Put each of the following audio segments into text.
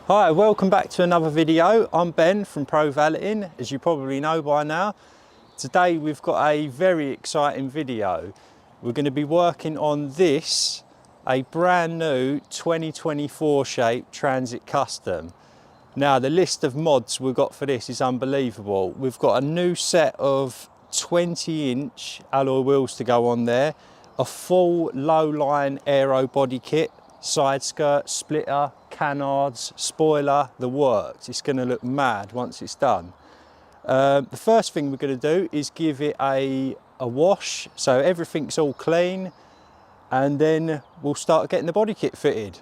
Hi, welcome back to another video. I'm Ben from Pro Valeting, as you probably know by now. Today we've got a very exciting video. We're going to be working on this, a brand new 2024 shape Transit Custom. Now the list of mods we've got for this is unbelievable. We've got a new set of 20-inch alloy wheels to go on there, a full low-line aero body kit, side skirt, splitter, canards, spoiler, the works. It's going to look mad once it's done. The first thing we're going to do is give it a wash so everything's all clean, and then we'll start getting the body kit fitted.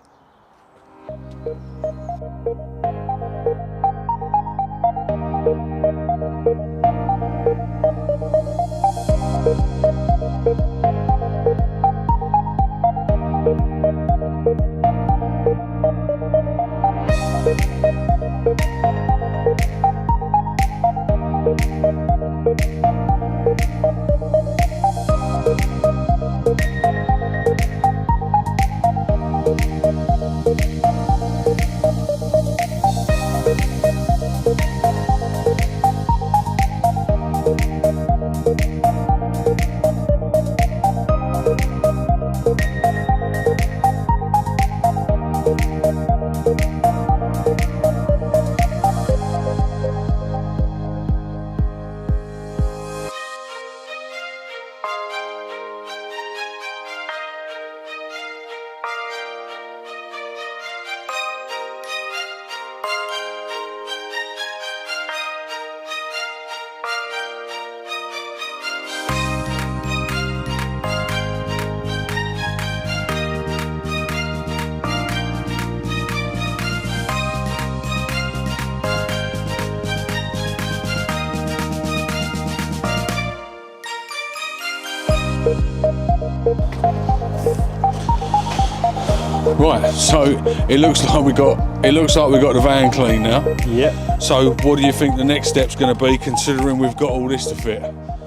Right, so it looks like we got the van clean now. Yep. So what do you think the next step's going to be, considering we've got all this to fit?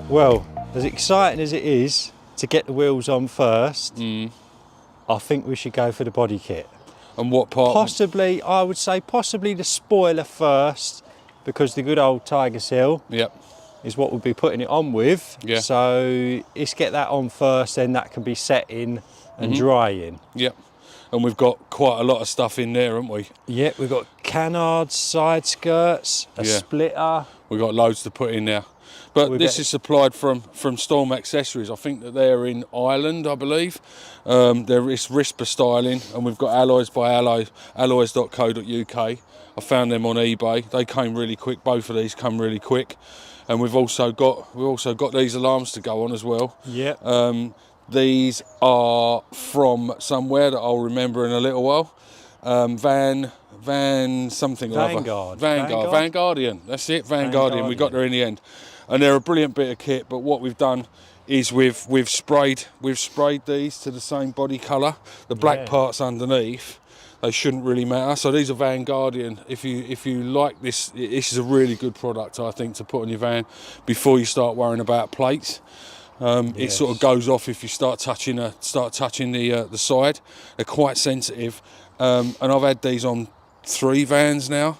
Well, as exciting as it is to get the wheels on first, I think we should go for the body kit. And what part? Possibly, I would say possibly the spoiler first, because the good old Tiger Seal is what we'll be putting it on with. Yeah. So let's get that on first, then that can be setting and drying. Yep. And we've got quite a lot of stuff in there, haven't we? Yeah, we've got canards, side skirts, a splitter. We've got loads to put in there. But this is supplied from Storm Accessories. I think that they're in Ireland, I believe. It's RISPA styling, and we've got alloys by alloys.co.uk. I found them on eBay. They came really quick. Both of these come really quick. And we've also got these alarms to go on as well. Yeah. These are from somewhere that I'll remember in a little while. Vanguardian. That's it, Vanguardian. We got there in the end, and they're a brilliant bit of kit. But what we've done is we've sprayed these to the same body colour. The black parts underneath, they shouldn't really matter. So these are Vanguardian. If you like this, this is a really good product, I think, to put on your van before you start worrying about plates. It sort of goes off if you start touching the side. They're quite sensitive, and I've had these on 3 vans now.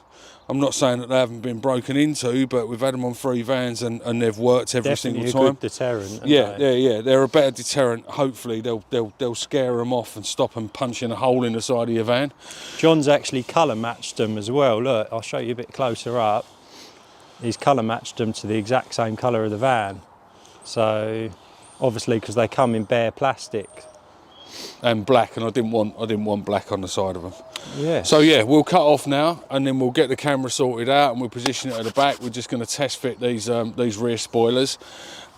I'm not saying that they haven't been broken into, but we've had them on 3 vans and they've worked every single time. Definitely a good deterrent. Yeah. They're a better deterrent. Hopefully they'll scare them off and stop them punching a hole in the side of your van. John's actually colour matched them as well. Look, I'll show you a bit closer up. He's colour matched them to the exact same colour of the van. So obviously, because they come in bare plastic and black, and I didn't want black on the side of them. Yeah. So yeah, we'll cut off now, and then we'll get the camera sorted out, and we'll position it at the back. We're just going to test fit these rear spoilers,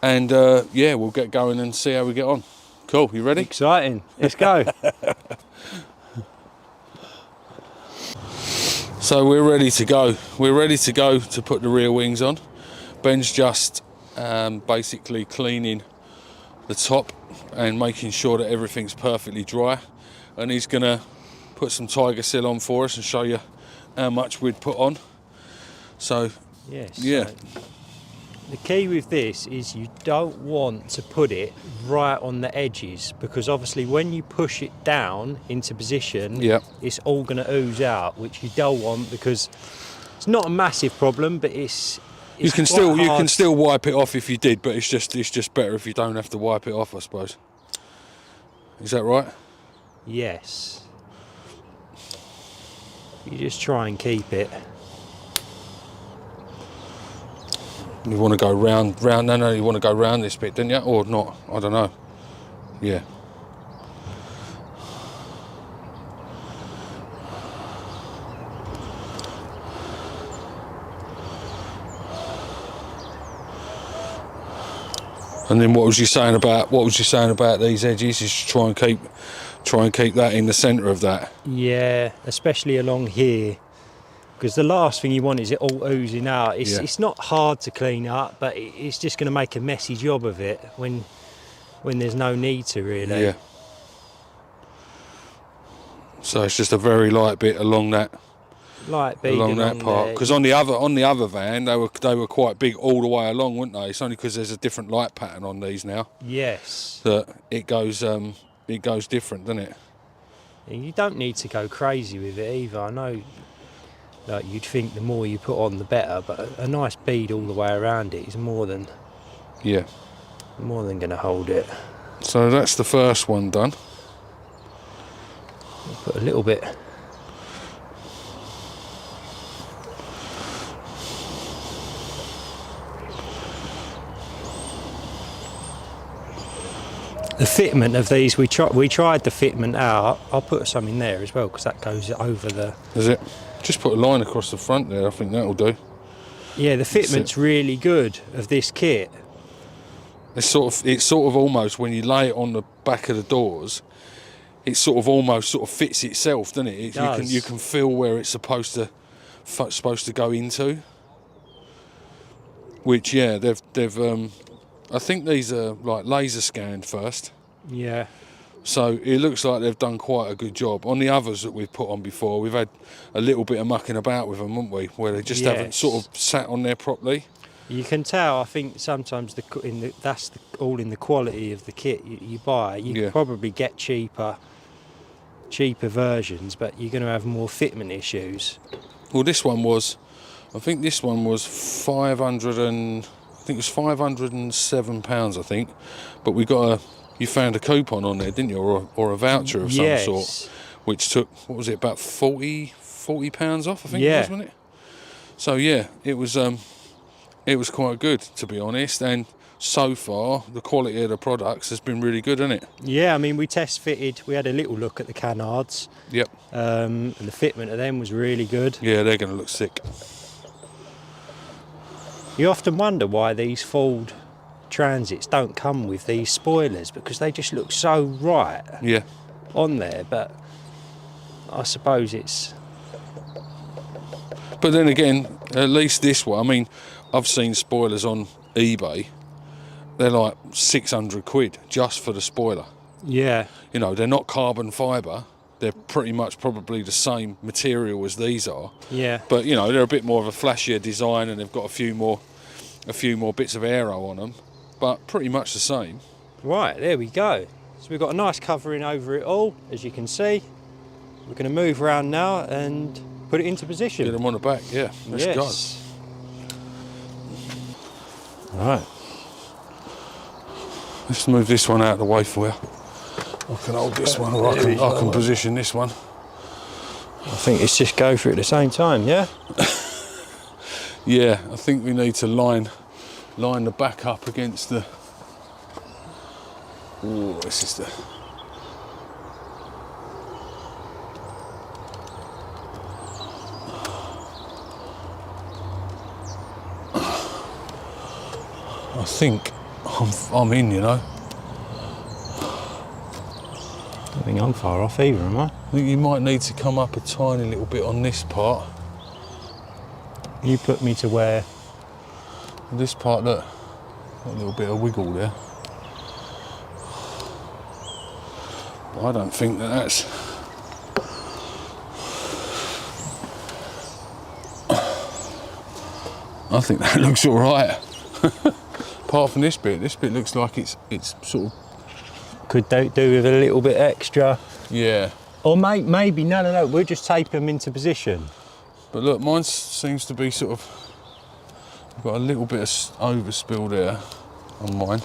and we'll get going and see how we get on. Cool. You ready? Exciting. Let's go. So we're ready to go. We're ready to go to put the rear wings on. Ben's just basically cleaning the top and making sure that everything's perfectly dry, and he's going to put some Tiger Seal on for us and show you how much we'd put on. So yes, yeah, The key with this is you don't want to put it right on the edges, because obviously when you push it down into position, it's all going to ooze out, which you don't want, because it's not a massive problem, but it's you can still wipe it off if you did, but it's just better if you don't have to wipe it off, I suppose. Is that right? Yes. You just try and keep it. You want to go round, no, you want to go round this bit, don't you? Or not, I don't know. Yeah. And then what was you saying about these edges? Is try and keep that in the centre of that. Yeah, especially along here. Because the last thing you want is it all oozing out. It's not hard to clean up, but it's just going to make a messy job of it when there's no need to, really. Yeah. So it's just a very light bit along that. Light bead along that part. Because on the other van, they were quite big all the way along, weren't they? It's only because there's a different light pattern on these now. Yes. That it goes different, doesn't it? And you don't need to go crazy with it either. I know. Like, you'd think the more you put on the better, but a nice bead all the way around it is more than going to hold it. So that's the first one done. I'll put a little bit. The fitment of these, we tried the fitment out. I'll put some in there as well, because that goes over the... Is it? Just put a line across the front there, I think that'll do. Yeah, the fitment's really good of this kit. It's sort of almost, when you lay it on the back of the doors, it sort of fits itself, doesn't it? It does. You can feel where it's supposed to go into. Which they've I think these are like laser scanned first. Yeah. So it looks like they've done quite a good job. On the others that we've put on before, we've had a little bit of mucking about with them, haven't we? Where they just haven't sort of sat on there properly. You can tell, I think, sometimes that's all in the quality of the kit you buy. You can probably get cheaper versions, but you're going to have more fitment issues. Well, I think this one was £507, I think. But you found a coupon on there, didn't you, or a voucher of some sort, which took, what was it, about £40 off, I think it was, wasn't it? So yeah, it was quite good, to be honest, and so far the quality of the products has been really good, hasn't it? Yeah, I mean, we had a little look at the canards. Yep. And the fitment of them was really good. Yeah, they're going to look sick. You often wonder why these Ford Transits don't come with these spoilers, because they just look so right on there, but I suppose it's... But then again, at least this one, I mean, I've seen spoilers on eBay, they're like 600 quid just for the spoiler. Yeah. You know, they're not carbon fibre, they're pretty much probably the same material as these are. Yeah. But, you know, they're a bit more of a flashier design, and they've got a few more bits of aero on them, but pretty much the same. Right, there we go. So we've got a nice covering over it all, as you can see. We're going to move around now and put it into position. Get them on the back, yeah. Let's go. Right. Let's move this one out of the way for you. I can hold this one, or I can position this one. I think it's just go for it at the same time, yeah? Yeah, I think we need to line the back up against the... Oh, this is the... I think I'm in, you know. I don't think I'm far off either, am I? I think you might need to come up a tiny little bit on this part. You put me to where? This part, look, a little bit of wiggle there. But I don't think that's... I think that looks all right. Apart from this bit looks like it's sort of... Could do with a little bit extra. Yeah. Or maybe, no, we'll just tape them into position. But look, mine seems to be sort of... I've got a little bit of overspill there on mine.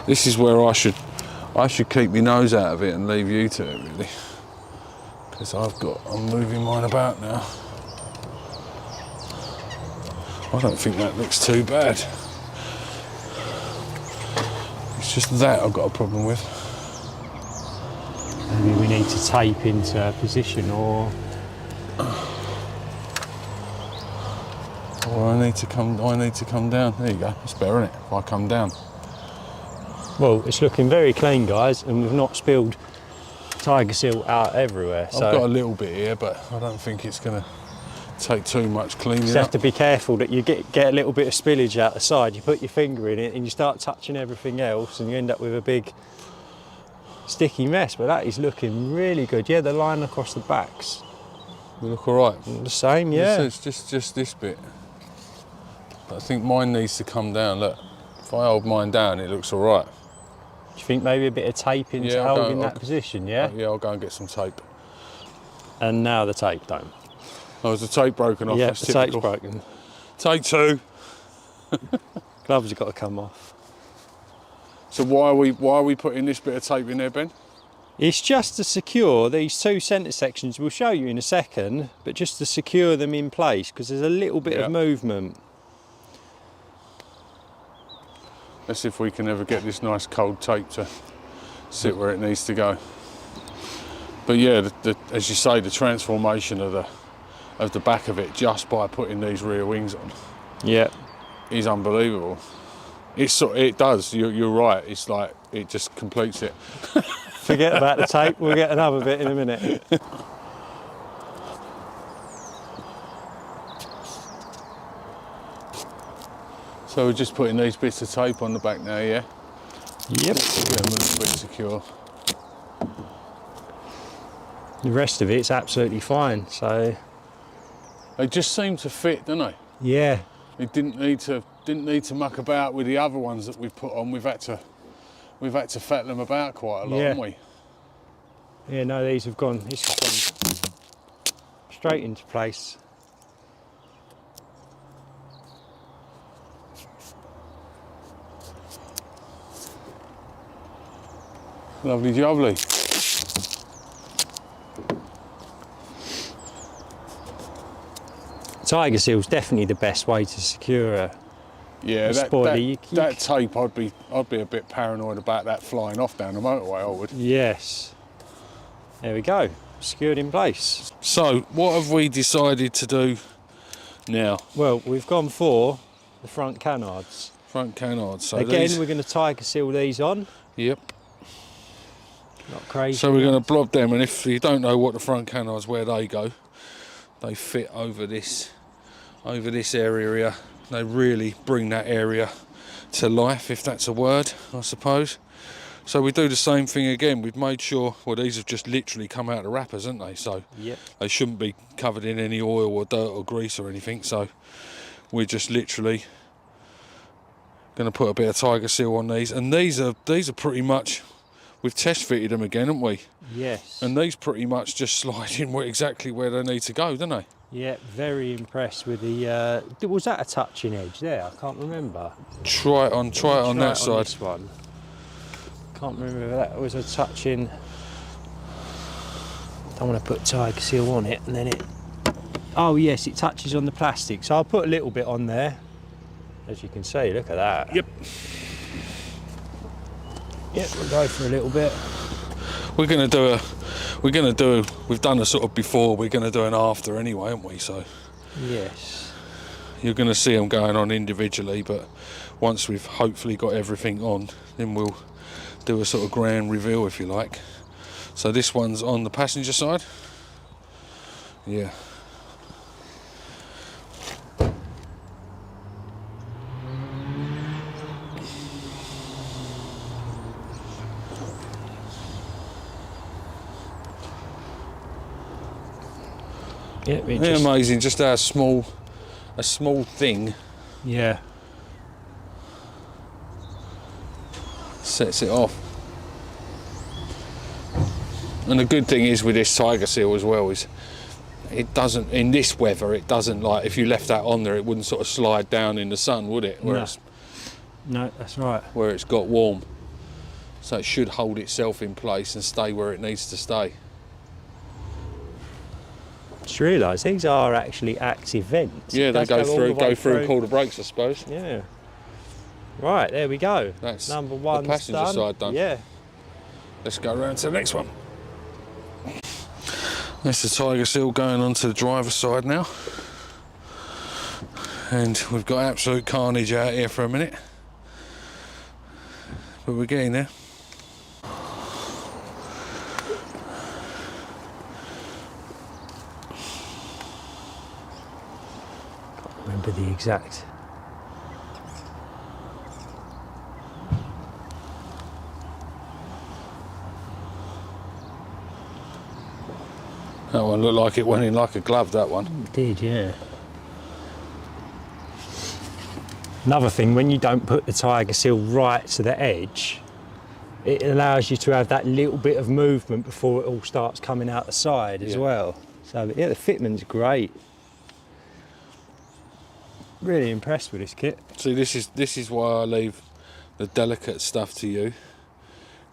This is where I should keep my nose out of it and leave you to it, really. Because I'm moving mine about now. I don't think that looks too bad. It's just that I've got a problem with. Maybe we need to tape into position, or I need to come down. There you go. It's better, isn't it? If I come down. Well, it's looking very clean, guys, and we've not spilled tiger seal out everywhere. I've got a little bit here, but I don't think it's going to take too much cleaning You just have to be careful that you get a little bit of spillage out the side. You put your finger in it and you start touching everything else, and you end up with a big sticky mess. But that is looking really good. Yeah, the line across the backs. We look all right. The same, yeah. It's just this bit. But I think mine needs to come down. Look, if I hold mine down, it looks all right. Do you think maybe a bit of tape into holding that position, yeah? Yeah, I'll go and get some tape. And now the tape don't. Oh, is the tape broken off? Yeah, That's the typical. tape's broken. Take two. Gloves have got to come off. So why are we putting this bit of tape in there, Ben? It's just to secure these two centre sections. We'll show you in a second, but just to secure them in place, because there's a little bit of movement. Let's see if we can ever get this nice cold tape to sit where it needs to go. But yeah, as you say, the transformation of the back of it just by putting these rear wings on, is unbelievable. It does. You're right. It's like it just completes it. Forget about the tape. We'll get another bit in a minute. So we're just putting these bits of tape on the back now, yeah? Yep. Get them a little bit secure. The rest of it's absolutely fine. So they just seem to fit, don't they? Yeah. It didn't need to muck about with the other ones that we've put on. We've had to fat them about quite a lot, haven't we? Yeah. No, these have gone. It's gone straight into place. Lovely jubbly. Tiger seal's definitely the best way to secure a spoiler. That tape, I'd be a bit paranoid about that flying off down the motorway, I would. Yes. There we go. Secured in place. So, what have we decided to do now? Well, we've gone for the front canards. Front canards. So again, we're going to tiger seal these on. Yep. Not crazy. So we're going to blob them, and if you don't know what the front canards, where they go, they fit over this area. They really bring that area to life, if that's a word, I suppose. So we do the same thing again. We've made sure, well, these have just literally come out of the wrappers, haven't they? So they shouldn't be covered in any oil or dirt or grease or anything. So we're just literally going to put a bit of tiger seal on these, and these are pretty much. We've test fitted them again, haven't we? Yes. And these pretty much just slide in exactly where they need to go, don't they? Yeah, very impressed with the. Was that a touching edge there? I can't remember. Try it on that side. This one. Can't remember if that was a touching. Don't want to put tiger seal on it, and then it. Oh yes, it touches on the plastic. So I'll put a little bit on there. As you can see, look at that. Yep. Yep, we'll go for a little bit. We've done a sort of before, we're going to do an after anyway, aren't we? So yes, you're going to see them going on individually, but once we've hopefully got everything on, then we'll do a sort of grand reveal, if you like. So this one's on the passenger side. Yeah. Yeah, amazing just how a small thing sets it off. And the good thing is with this tiger seal as well is it doesn't, in this weather, it doesn't, like if you left that on there, it wouldn't sort of slide down in the sun, would it? No, that's right. Where it's got warm. So it should hold itself in place and stay where it needs to stay. Just realised these are actually active vents. Yeah, they go through and pull the brakes, I suppose. Yeah. Right, there we go. That's number one. The passenger side done. Yeah. Let's go around to the next one. That's the tiger seal going onto the driver's side now. And we've got absolute carnage out here for a minute. But we're getting there. Can't remember the exact. That one looked like it went in like a glove, that one. It did, yeah. Another thing, when you don't put the tiger seal right to the edge, it allows you to have that little bit of movement before it all starts coming out the side as well. So yeah, the fitment's great. Really impressed with this kit. See, this is why I leave the delicate stuff to you,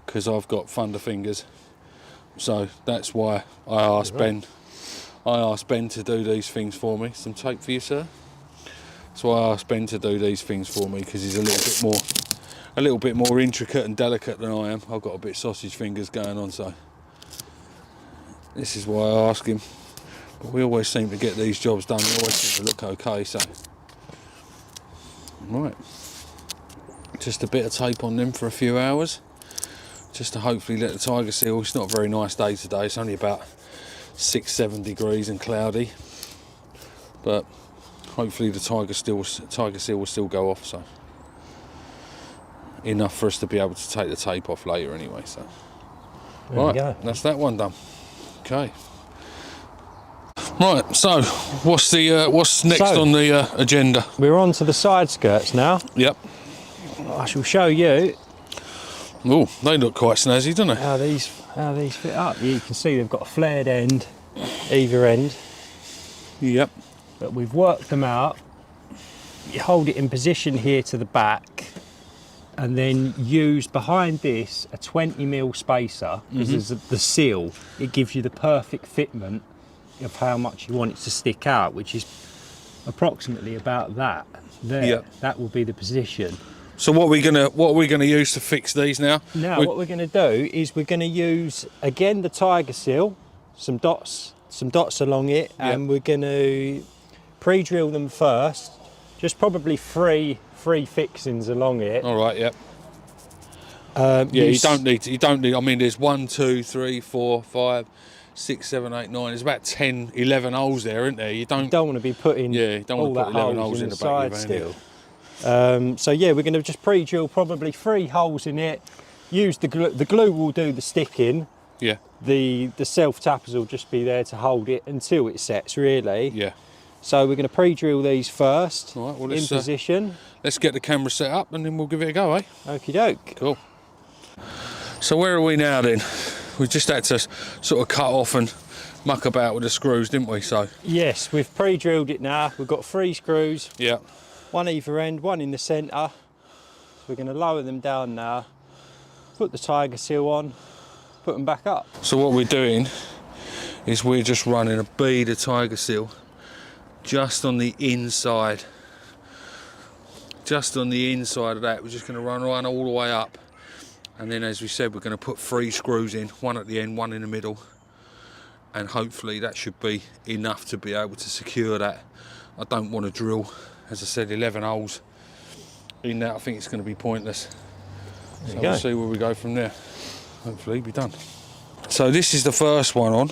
because I've got thunder fingers. So that's why I asked Ben to do these things for me. Some tape for you, sir. That's why I asked Ben to do these things for me, because he's a little bit more intricate and delicate than I am. I've got a bit sausage fingers going on, so this is why I ask him. But we always seem to get these jobs done. They always seem to look okay. So right, just a bit of tape on them for a few hours, just to hopefully let the tiger seal. It's not a very nice day today. It's only about 6-7 degrees and cloudy, but hopefully the tiger seal will still go off. So enough for us to be able to take the tape off later anyway. So There we go. That's that one done. Okay. Right, so what's next on the agenda? We're on to the side skirts now. Yep. I shall show you Oh, they look quite snazzy, don't they? how these fit up. You can see they've got a flared end either end, Yep. but we've worked them out. You hold it in position here to the back, and then use behind this a 20mm spacer, because there's the seal. It gives you the perfect fitment of how much you want it to stick out, which is approximately about that. There, Yep. that will be the position. So what are we gonna use to fix these now? Now what we're going to do is we're going to use again the tiger seal, some dots along it, and we're going to pre-drill them first. Just probably three fixings along it. All right. Yep. You don't need. I mean, there's 1, 2, 3, 4, 5, 6, 7, 8, 9. There's about 10, 11 holes there, isn't there? You don't want to be putting you don't all want to put that 11 holes in the back of your still. van. So yeah, we're going to just pre-drill probably 3 holes in it. Use the glue. The glue will do the sticking. Yeah. The self-tappers will just be there to hold it until it sets, really. Yeah. So we're going to pre-drill these first, All right, well, in position. Let's get the camera set up and then we'll give it a go, eh? Okie doke. Cool. So where are we now then? We just had to sort of cut off and muck about with the screws, didn't we? So Yes, we've pre-drilled it now. We've got 3 screws, yeah. 1 either end, 1 in the centre. So we're going to lower them down now, put the tiger seal on, put them back up. So what we're doing is we're just running a bead of tiger seal just on the inside. Just on the inside of that. We're just going to run all the way up. And then, as we said, we're going to put 3 screws in, 1 at the end, 1 in the middle. And hopefully that should be enough to be able to secure that. I don't want to drill, as I said, 11 holes in that. I think it's going to be pointless. So we'll see where we go from there. Hopefully be done. So this is the first one on.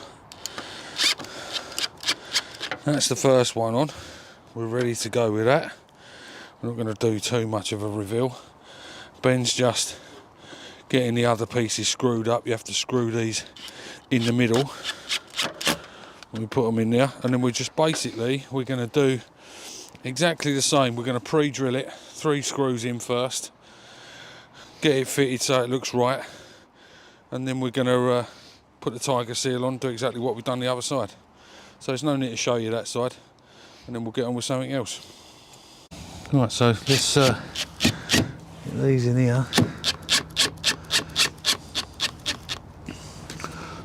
That's the first one on. We're ready to go with that. We're not going to do too much of a reveal. Ben's just getting the other pieces screwed up. You have to screw these in the middle We put them in there, and then we're going to do exactly the same. We're going to pre-drill it, 3 screws in first, get it fitted so it looks right, and then we're going to put the tiger seal on, do exactly what we've done the other side. So there's no need to show you that side, and then we'll get on with something else. Right, so let's get these in here.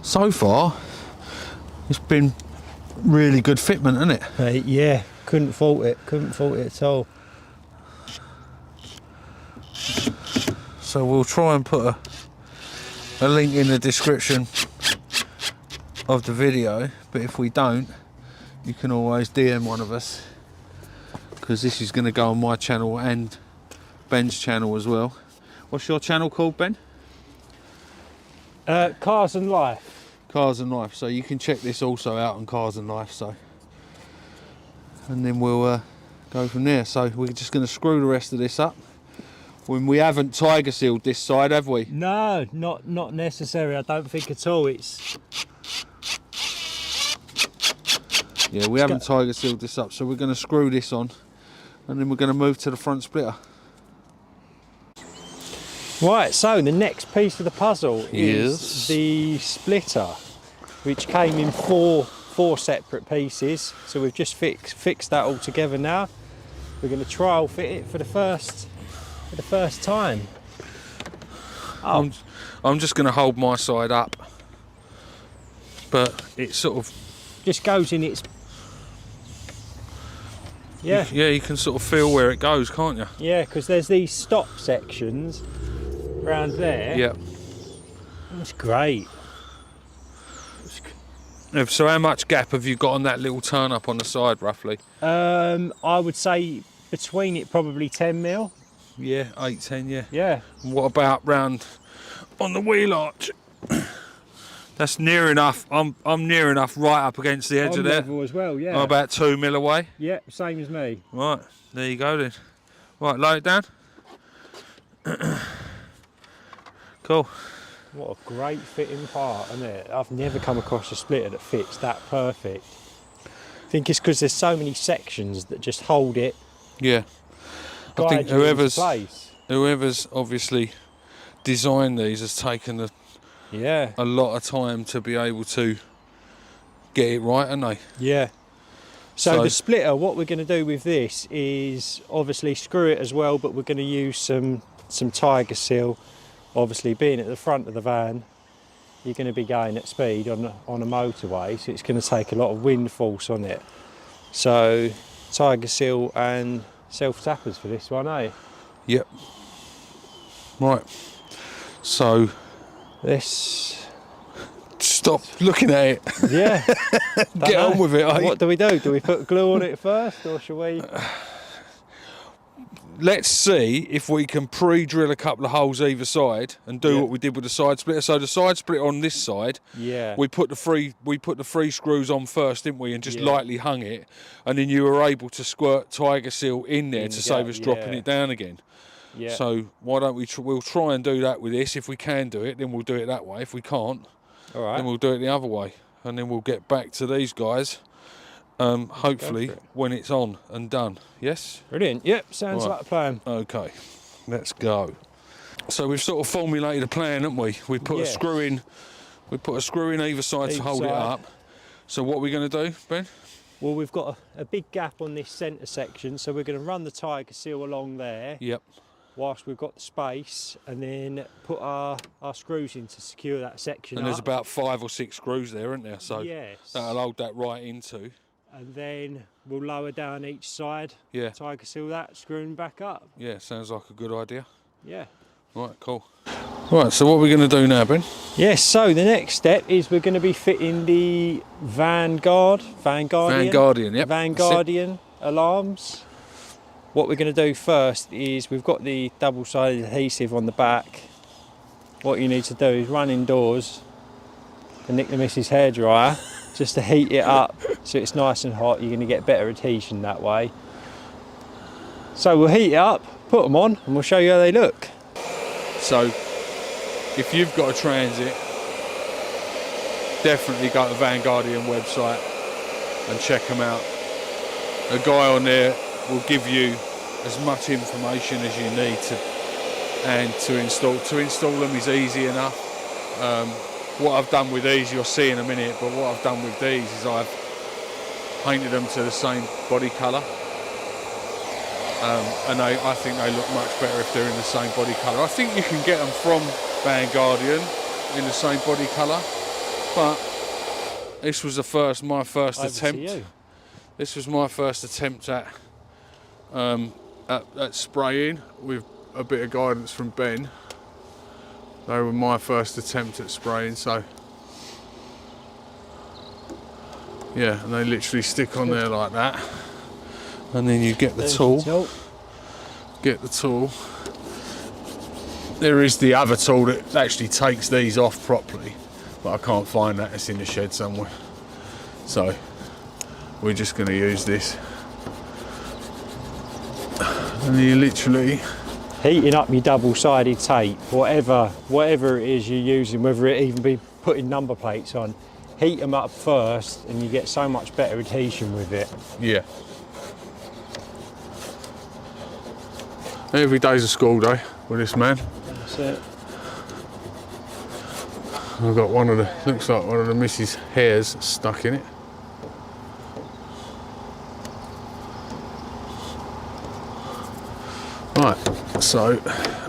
So far, it's been really good fitment, hasn't it? Yeah, couldn't fault it at all. So we'll try and put a link in the description of the video, but if we don't, you can always DM one of us, because this is going to go on my channel and Ben's channel as well. What's your channel called, Ben? Cars and Life. Cars and Life. So you can check this also out on Cars and Life. So, and then we'll go from there. So we're just going to screw the rest of this up. When we haven't tiger sealed this side, have we? No, not necessary. I don't think at all. It's Yeah, we haven't tiger sealed this up, so we're going to screw this on, and then we're going to move to the front splitter. right. So the next piece of the puzzle is the splitter, which came in four separate pieces. So we've just fixed that all together now. We're going to trial fit it for the first time. Oh. I'm just going to hold my side up, but it sort of just goes in its. Yeah. Yeah, you can sort of feel where it goes, can't you? Yeah, because there's these stop sections around there. Yeah. That's great. So how much gap have you got on that little turn up on the side, roughly? I would say between it probably 10 mil. Yeah, 8, 10, yeah. Yeah. And what about round on the wheel arch? That's near enough. I'm near enough right up against the edge of there. Level as well, yeah. I'm about 2 mil away. Yeah, same as me. Right, there you go then. Right, lower it down. Cool. What a great fitting part, isn't it? I've never come across a splitter that fits that perfect. I think it's because there's so many sections that just hold it. Yeah. I think whoever's place. obviously designed these has taken a lot of time to be able to get it right, haven't they? Yeah. So the splitter, what we're going to do with this is obviously screw it as well, but we're going to use some tiger seal. Obviously, being at the front of the van, you're going to be going at speed on a motorway, so it's going to take a lot of wind force on it. So tiger seal and self tappers for this one, eh? Yep. Right. So this. Stop looking at it. Yeah. Get on with it. What do we do? Do we put glue on it first, or shall we? Let's see if we can pre-drill a couple of holes either side and do what we did with the side splitter. So the side splitter on this side, we put the three screws on first, didn't we? And just lightly hung it, and then you were able to squirt tiger seal in there to save us dropping it down again. Yeah. So why don't we'll try and do that with this. If we can do it, then we'll do it that way. If we can't, then we'll do it the other way, and then we'll get back to these guys. Hopefully when it's on and done. Yes? Brilliant. Yep, sounds like a plan. Okay, let's go. So we've sort of formulated a plan, haven't we? We put a screw in. We put a screw in either side to hold it up. So what are we going to do, Ben? Well, we've got a big gap on this centre section, so we're going to run the tiger seal along there. Yep. Whilst we've got the space, and then put our screws in to secure that section. And there's about 5 or 6 screws there, isn't there? So that'll hold that right into. And then we'll lower down each side. Yeah. Tiger seal that, screwing back up. Yeah, sounds like a good idea. Yeah. Right, cool. Right, so what are we going to do now, Ben? Yes, so the next step is we're going to be fitting the Vanguardian alarms. What we're going to do first is we've got the double-sided adhesive on the back. What you need to do is run indoors and nick the missus' hairdryer just to heat it up so it's nice and hot. You're going to get better adhesion that way. So we'll heat it up, put them on, and we'll show you how they look. So if you've got a Transit, definitely go to the Vanguardian website. and check them out. A guy on there will give you as much information as you need to install. To install them is easy enough. What I've done with these, you'll see in a minute, but what I've done with these is I've painted them to the same body colour. And I think they look much better if they're in the same body colour. I think you can get them from Guardian in the same body colour, but this was my first attempt. This was my first attempt at spraying with a bit of guidance from Ben. They were my first attempt at spraying, so yeah, and they literally stick on there like that, and then you get the tool. Get the tool. There is the other tool that actually takes these off properly, but I can't find that. It's in the shed somewhere, so we're just going to use this. And you literally heating up your double-sided tape, whatever it is you're using, whether it even be putting number plates on, heat them up first and you get so much better adhesion with it. Yeah. Every day's a school day with this man. That's it. I've got looks like one of the missus' hairs stuck in it. Right, so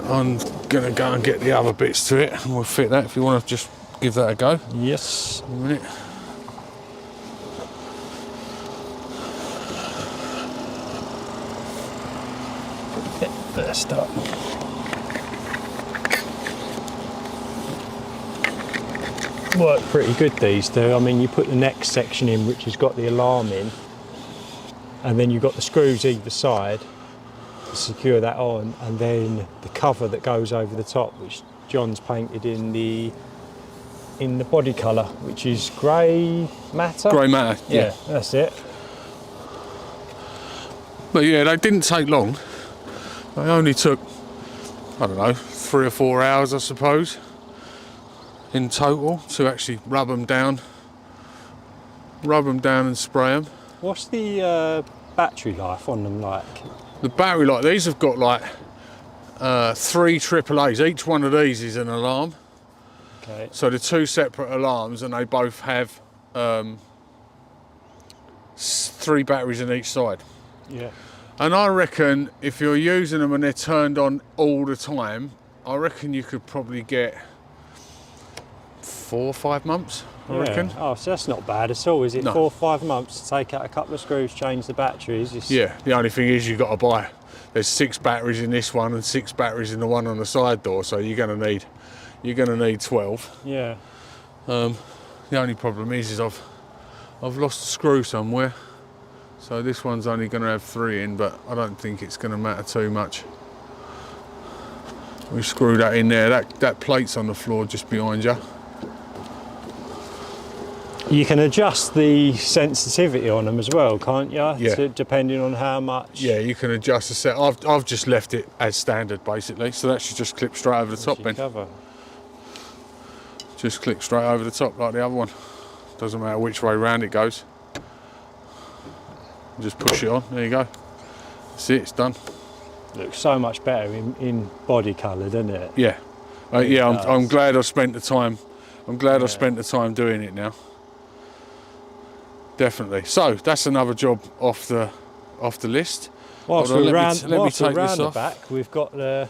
I'm going to go and get the other bits to it and we'll fit that. If you want to just give that a go. Yes. In a minute. First up. Work pretty good, these do. I mean, you put the next section in which has got the alarm in, and then you've got the screws either side to secure that on, and then the cover that goes over the top, which John's painted in the body colour, which is grey matter. Grey matter, yeah. That's it. But yeah, they didn't take long. They only took, I don't know, 3 or 4 hours, I suppose, in total, to actually rub them down and spray them. What's the battery life on them like? The battery life, these have got like 3 AAAs. Each one of these is an alarm. Okay. So they're 2 separate alarms, and they both have 3 batteries on each side. Yeah. And I reckon if you're using them and they're turned on all the time, I reckon you could probably get 4 or 5 months, I reckon. Oh, so that's not bad at all, is it? No. 4 or 5 months to take out a couple of screws, change the batteries. Yeah, the only thing is you've got to buy. There's 6 batteries in this one and 6 batteries in the one on the side door, so you're going to need 12. Yeah. The only problem is I've lost a screw somewhere. So this one's only going to have 3 in, but I don't think it's going to matter too much. We screw that in there. That plate's on the floor just behind you. You can adjust the sensitivity on them as well, can't you? Yeah. Depending on how much. Yeah, you can adjust the set. I've just left it as standard basically, so that should just clip straight over the top, Ben. Cover. Just clip straight over the top like the other one. Doesn't matter which way round it goes. Just push it on. There you go. That's it. It's done. Looks so much better in body colour, doesn't it? Yeah. Yeah. I'm glad I spent the time. I'm glad I spent the time doing it now. Definitely. So that's another job off the list. Whilst we're round the back, we've got we're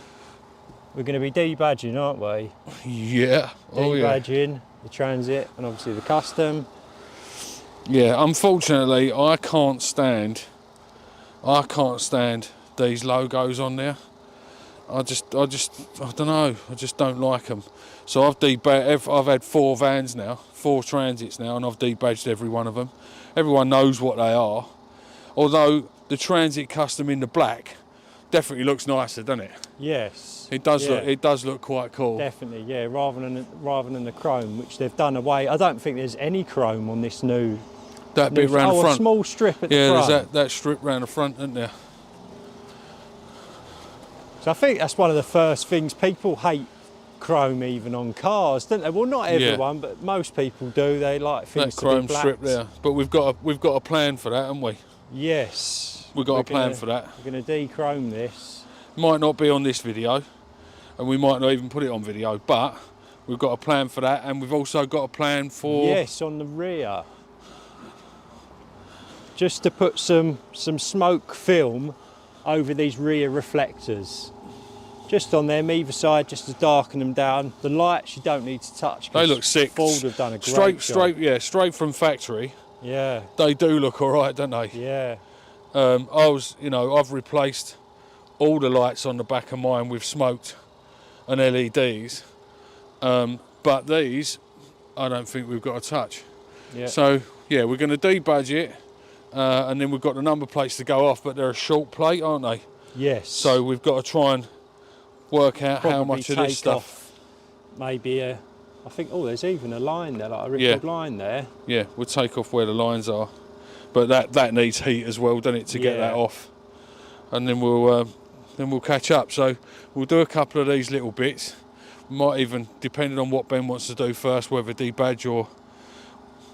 going to be debadging, aren't we? Yeah. Oh yeah. Debadging the Transit and obviously the custom. Yeah, unfortunately, I can't stand these logos on there. I don't know. I just don't like them. So I've had 4 vans now, 4 Transits now, and I've debadged every one of them. Everyone knows what they are. Although the Transit Custom in the black definitely looks nicer, doesn't it? Yes. It does look. It does look quite cool. Definitely, yeah. Rather than the chrome, which they've done away. I don't think there's any chrome on this new. That bit round the front. A small strip at the front. Yeah, there's that strip round the front, isn't there? So I think that's one of the first things people hate chrome even on cars, don't they? Well, not everyone, but most people do. They like things that to be chrome blacked. strip there. But we've got a plan for that, haven't we? Yes. We've got a plan for that. We're going to de-chrome this. Might not be on this video, and we might not even put it on video, but we've got a plan for that, and we've also got a plan for... Yes, on the rear. Just to put some smoke film over these rear reflectors. Just on them, either side, just to darken them down. The lights you don't need to touch. They look sick. Ford have done a great job. Straight from factory. Yeah. They do look all right, don't they? Yeah. I've replaced all the lights on the back of mine with smoked and LEDs, but these I don't think we've got to touch. Yeah. So yeah, we're going to debadge it, and then we've got the number plates to go off, but they're a short plate, aren't they? Yes. So we've got to try and work out how much of this stuff. Off maybe I think, there's even a line there, like a rippled line there. Yeah, we'll take off where the lines are, but that needs heat as well, doesn't it, to get that off, and then we'll catch up. So we'll do a couple of these little bits. We might even, depending on what Ben wants to do first, whether debadge or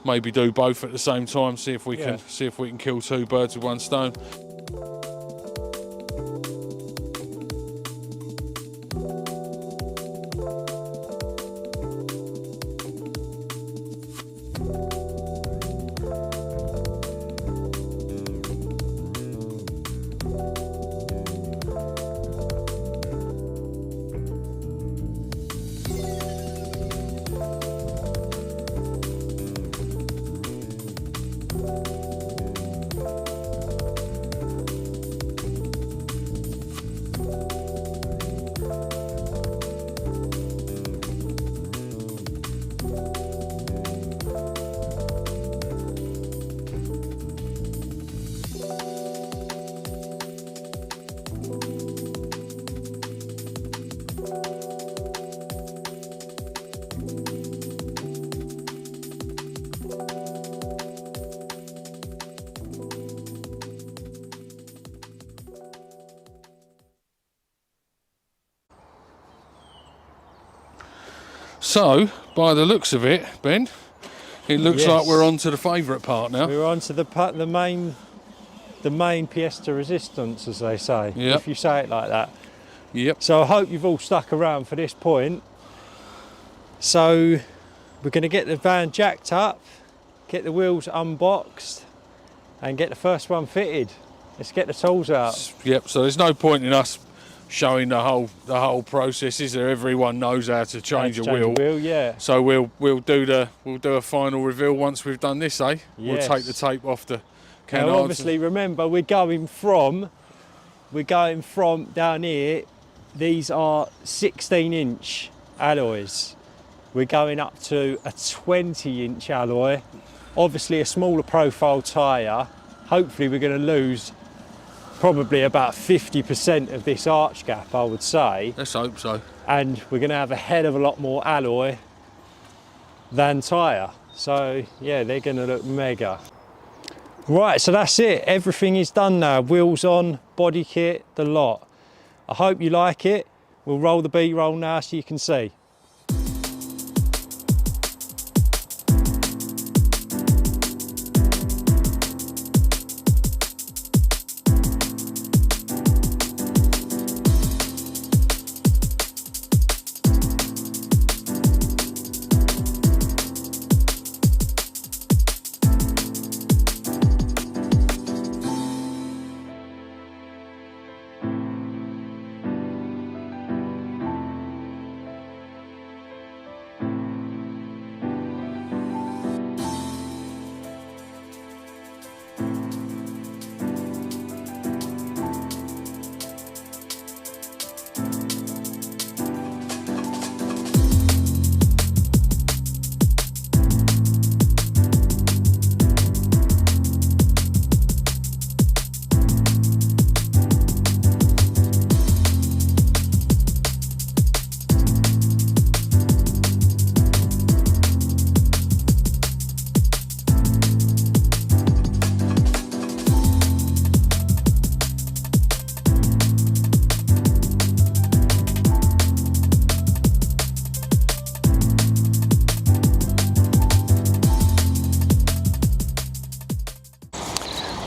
maybe do both at the same time. See if we can kill two birds with one stone. So, by the looks of it, Ben, it looks like we're on to the favourite part now. We're on to the main pièce de résistance, as they say, if you say it like that. Yep. So I hope you've all stuck around for this point. So we're going to get the van jacked up, get the wheels unboxed, and get the first one fitted. Let's get the tools out. Yep. So there's no point in us showing the whole process, is there? Everyone knows how to change a wheel. Yeah. So we'll do a final reveal once we've done this, eh? Yes. We'll take the tape off the canards. Now obviously remember we're going from down here, these are 16-inch alloys. We're going up to a 20-inch alloy, obviously a smaller profile tyre. Hopefully we're going to lose probably about 50% of this arch gap, I would say. Let's hope so. And we're going to have a hell of a lot more alloy than tyre. So yeah, they're going to look mega. Right, so that's it. Everything is done now. Wheels on, body kit, the lot. I hope you like it. We'll roll the B-roll now so you can see.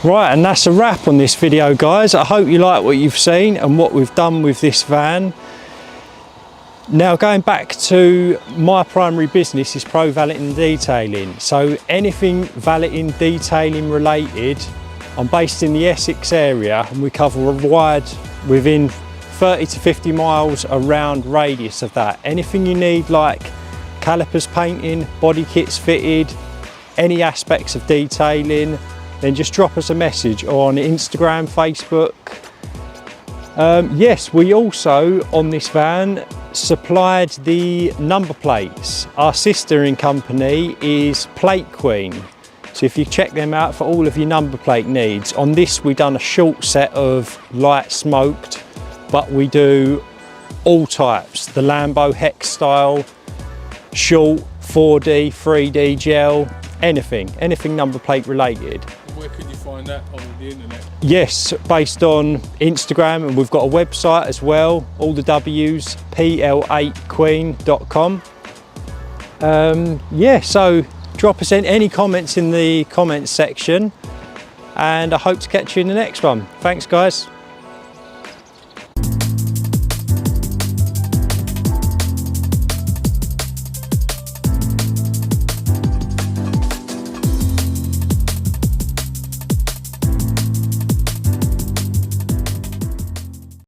Right, and that's a wrap on this video, guys. I hope you like what you've seen and what we've done with this van. Now, going back to my primary business is Pro Valeting and Detailing. So anything valeting, detailing related, I'm based in the Essex area and we cover a wide, within 30 to 50 miles around radius of that. Anything you need, like calipers painting, body kits fitted, any aspects of detailing, then just drop us a message on Instagram, Facebook. Yes, we also, on this van, supplied the number plates. Our sistering company is Plate Queen. So if you check them out for all of your number plate needs. On this, we've done a short set of light smoked, but we do all types. The Lambo hex style, short, 4D, 3D gel, anything number plate related. Where can you find that on the internet? Yes, based on Instagram, and we've got a website as well, all the W's, pl8queen.com. Yeah, so drop us in any comments in the comments section, and I hope to catch you in the next one. Thanks, guys.